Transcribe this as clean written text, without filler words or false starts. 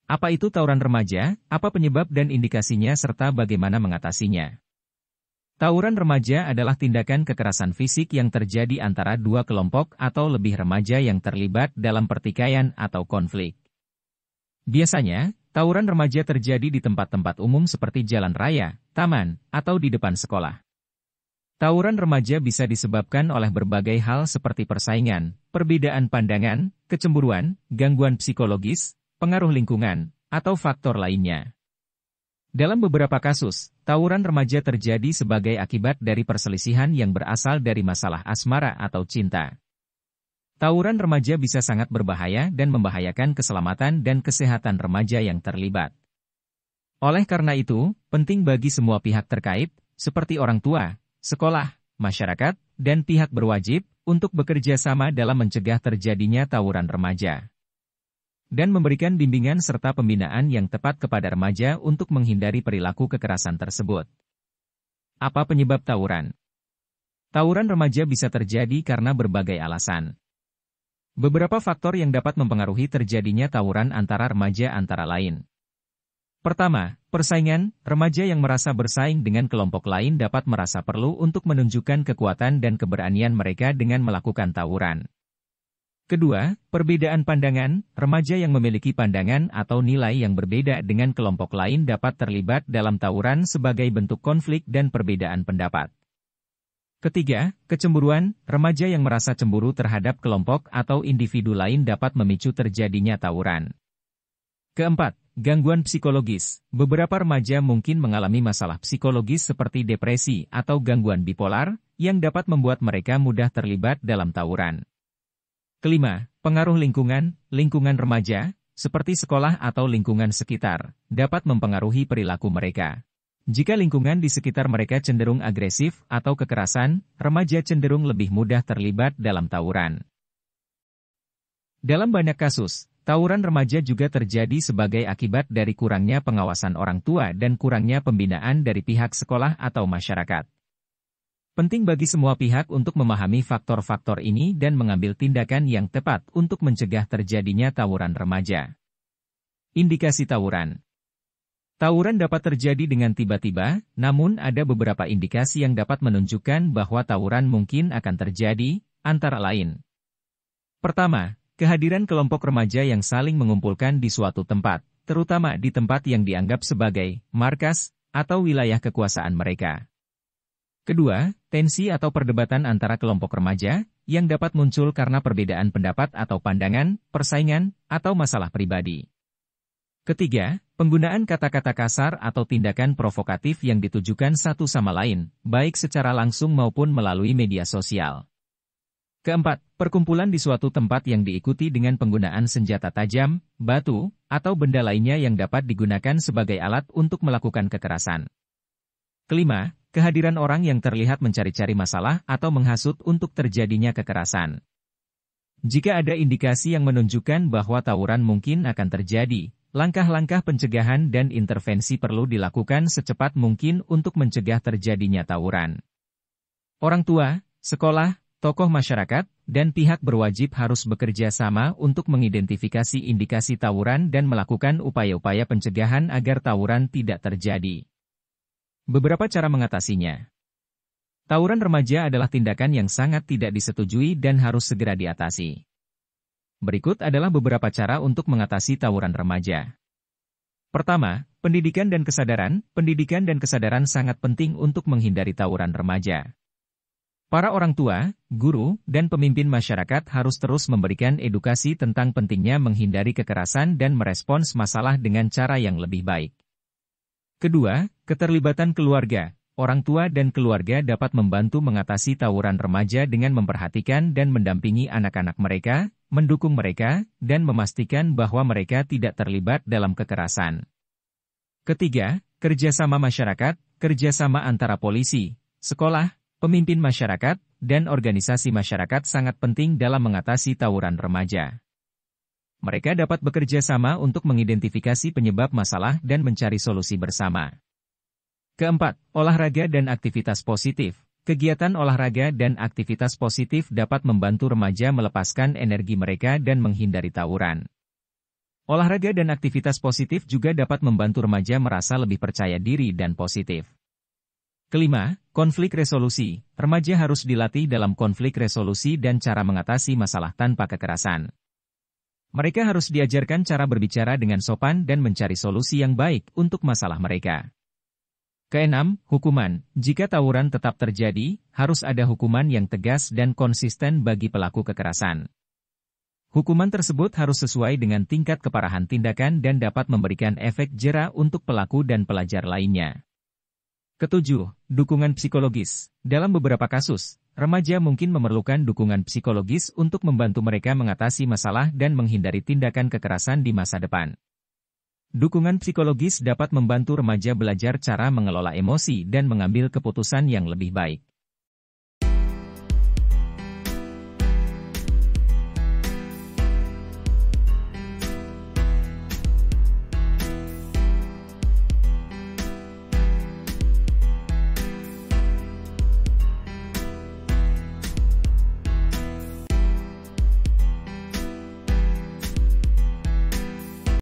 Apa itu tawuran remaja, apa penyebab dan indikasinya serta bagaimana mengatasinya? Tawuran remaja adalah tindakan kekerasan fisik yang terjadi antara dua kelompok atau lebih remaja yang terlibat dalam pertikaian atau konflik. Biasanya, tawuran remaja terjadi di tempat-tempat umum seperti jalan raya, taman, atau di depan sekolah. Tawuran remaja bisa disebabkan oleh berbagai hal seperti persaingan, perbedaan pandangan, kecemburuan, gangguan psikologis, pengaruh lingkungan, atau faktor lainnya. Dalam beberapa kasus, tawuran remaja terjadi sebagai akibat dari perselisihan yang berasal dari masalah asmara atau cinta. Tawuran remaja bisa sangat berbahaya dan membahayakan keselamatan dan kesehatan remaja yang terlibat. Oleh karena itu, penting bagi semua pihak terkait, seperti orang tua, sekolah, masyarakat, dan pihak berwajib, untuk bekerja sama dalam mencegah terjadinya tawuran remaja. Dan memberikan bimbingan serta pembinaan yang tepat kepada remaja untuk menghindari perilaku kekerasan tersebut. Apa penyebab tawuran? Tawuran remaja bisa terjadi karena berbagai alasan. Beberapa faktor yang dapat mempengaruhi terjadinya tawuran antara remaja antara lain. Pertama, persaingan. Remaja yang merasa bersaing dengan kelompok lain dapat merasa perlu untuk menunjukkan kekuatan dan keberanian mereka dengan melakukan tawuran. Kedua, perbedaan pandangan. Remaja yang memiliki pandangan atau nilai yang berbeda dengan kelompok lain dapat terlibat dalam tawuran sebagai bentuk konflik dan perbedaan pendapat. Ketiga, kecemburuan. Remaja yang merasa cemburu terhadap kelompok atau individu lain dapat memicu terjadinya tawuran. Keempat, gangguan psikologis. Beberapa remaja mungkin mengalami masalah psikologis seperti depresi atau gangguan bipolar, yang dapat membuat mereka mudah terlibat dalam tawuran. Kelima, pengaruh lingkungan. Lingkungan remaja, seperti sekolah atau lingkungan sekitar, dapat mempengaruhi perilaku mereka. Jika lingkungan di sekitar mereka cenderung agresif atau kekerasan, remaja cenderung lebih mudah terlibat dalam tawuran. Dalam banyak kasus, tawuran remaja juga terjadi sebagai akibat dari kurangnya pengawasan orang tua dan kurangnya pembinaan dari pihak sekolah atau masyarakat. Penting bagi semua pihak untuk memahami faktor-faktor ini dan mengambil tindakan yang tepat untuk mencegah terjadinya tawuran remaja. Indikasi tawuran. Tawuran dapat terjadi dengan tiba-tiba, namun ada beberapa indikasi yang dapat menunjukkan bahwa tawuran mungkin akan terjadi, antara lain. Pertama, kehadiran kelompok remaja yang saling mengumpulkan di suatu tempat, terutama di tempat yang dianggap sebagai markas atau wilayah kekuasaan mereka. Kedua, tensi atau perdebatan antara kelompok remaja, yang dapat muncul karena perbedaan pendapat atau pandangan, persaingan, atau masalah pribadi. Ketiga, penggunaan kata-kata kasar atau tindakan provokatif yang ditujukan satu sama lain, baik secara langsung maupun melalui media sosial. Keempat, perkumpulan di suatu tempat yang diikuti dengan penggunaan senjata tajam, batu, atau benda lainnya yang dapat digunakan sebagai alat untuk melakukan kekerasan. Kelima, kehadiran orang yang terlihat mencari-cari masalah atau menghasut untuk terjadinya kekerasan. Jika ada indikasi yang menunjukkan bahwa tawuran mungkin akan terjadi, langkah-langkah pencegahan dan intervensi perlu dilakukan secepat mungkin untuk mencegah terjadinya tawuran. Orang tua, sekolah, tokoh masyarakat, dan pihak berwajib harus bekerja sama untuk mengidentifikasi indikasi tawuran dan melakukan upaya-upaya pencegahan agar tawuran tidak terjadi. Beberapa cara mengatasinya. Tawuran remaja adalah tindakan yang sangat tidak disetujui dan harus segera diatasi. Berikut adalah beberapa cara untuk mengatasi tawuran remaja. Pertama, pendidikan dan kesadaran. Pendidikan dan kesadaran sangat penting untuk menghindari tawuran remaja. Para orang tua, guru, dan pemimpin masyarakat harus terus memberikan edukasi tentang pentingnya menghindari kekerasan dan merespons masalah dengan cara yang lebih baik. Kedua, keterlibatan keluarga. Orang tua dan keluarga dapat membantu mengatasi tawuran remaja dengan memperhatikan dan mendampingi anak-anak mereka, mendukung mereka, dan memastikan bahwa mereka tidak terlibat dalam kekerasan. Ketiga, kerjasama masyarakat. Kerjasama antara polisi, sekolah, pemimpin masyarakat, dan organisasi masyarakat sangat penting dalam mengatasi tawuran remaja. Mereka dapat bekerja sama untuk mengidentifikasi penyebab masalah dan mencari solusi bersama. Keempat, olahraga dan aktivitas positif. Kegiatan olahraga dan aktivitas positif dapat membantu remaja melepaskan energi mereka dan menghindari tawuran. Olahraga dan aktivitas positif juga dapat membantu remaja merasa lebih percaya diri dan positif. Kelima, konflik resolusi. Remaja harus dilatih dalam konflik resolusi dan cara mengatasi masalah tanpa kekerasan. Mereka harus diajarkan cara berbicara dengan sopan dan mencari solusi yang baik untuk masalah mereka. Keenam, hukuman. Jika tawuran tetap terjadi, harus ada hukuman yang tegas dan konsisten bagi pelaku kekerasan. Hukuman tersebut harus sesuai dengan tingkat keparahan tindakan dan dapat memberikan efek jera untuk pelaku dan pelajar lainnya. Ketujuh, dukungan psikologis. Dalam beberapa kasus, remaja mungkin memerlukan dukungan psikologis untuk membantu mereka mengatasi masalah dan menghindari tindakan kekerasan di masa depan. Dukungan psikologis dapat membantu remaja belajar cara mengelola emosi dan mengambil keputusan yang lebih baik.